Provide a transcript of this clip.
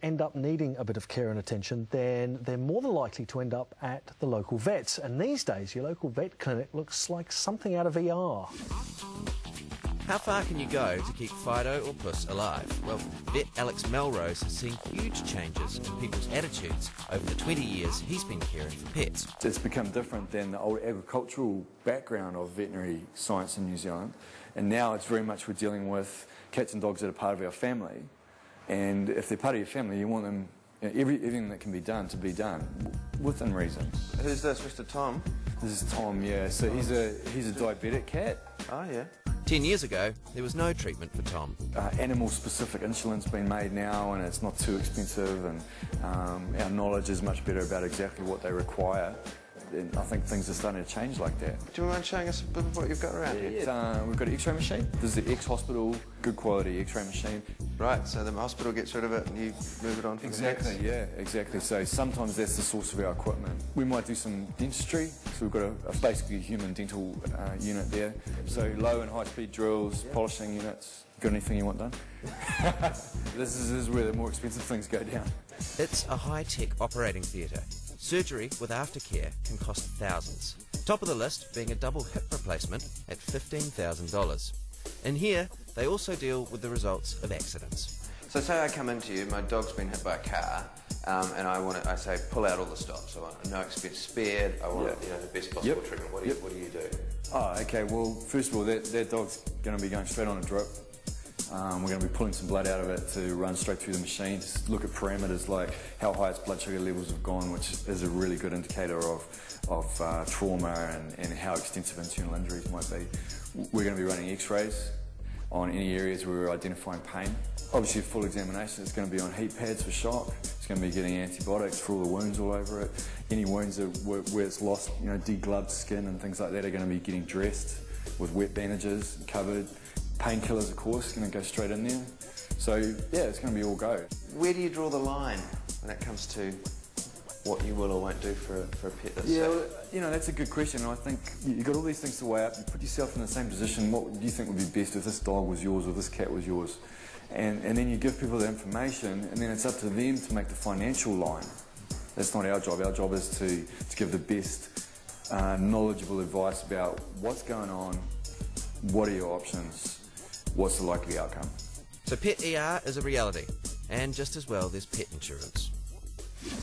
end up needing a bit of care and attention, then they're more than likely to end up at the local vets. And these days, your local vet clinic looks like something out of VR. How far can you go to keep Fido or Puss alive? Well, vet Alex Melrose has seen huge changes in people's attitudes over the 20 years he's been caring for pets. It's become different than the old agricultural background of veterinary science in New Zealand, and now it's very much we're dealing with cats and dogs that are part of our family, and if they're part of your family, you want them, everything that can be done to be done within reason. Who's this, Mr. Tom? This is Tom, yeah. So he's a diabetic cat. Oh, yeah. 10 years ago, there was no treatment for Tom. Animal-specific insulin's been made now, and it's not too expensive, and our knowledge is much better about exactly what they require. And I think things are starting to change like that. Do you mind showing us a bit of what you've got around here? We've got an X-ray machine. This is the ex-hospital, good quality X-ray machine. Right, so the hospital gets rid of it and you move it on from Exactly, yeah, exactly. So sometimes that's the source of our equipment. We might do some dentistry, so we've got a basically human dental unit there. So low and high speed drills, polishing units. Got anything you want done? This is where the more expensive things go down. It's a high-tech operating theatre. Surgery with aftercare can cost thousands. Top of the list being a double hip replacement at $15,000. In here, they also deal with the results of accidents. So say I come into you, my dog's been hit by a car, and I say pull out all the stops. I want no expense spared. I want the best possible treatment. What do you do? Oh, okay. Well, first of all, that dog's going to be going straight on a drip. We're going to be pulling some blood out of it to run straight through the machine. Just look at parameters like how high its blood sugar levels have gone, which is a really good indicator of trauma and how extensive internal injuries might be. We're going to be running X-rays on any areas where we're identifying pain. Obviously, a full examination is going to be on heat pads for shock. It's going to be getting antibiotics for all the wounds all over it. Any wounds where it's lost, degloved skin and things like that are going to be getting dressed with wet bandages, covered. Painkillers, of course, going to go straight in there. So, yeah, it's going to be all go. Where do you draw the line when it comes to what you will or won't do for a pet that's sick? Well, that's a good question. I think you've got all these things to weigh up. You put yourself in the same position. What do you think would be best if this dog was yours or this cat was yours? And then you give people the information, and then it's up to them to make the financial line. That's not our job. Our job is to give the best knowledgeable advice about what's going on, what are your options, what's the likely outcome. So pet ER is a reality, and just as well there's pet insurance.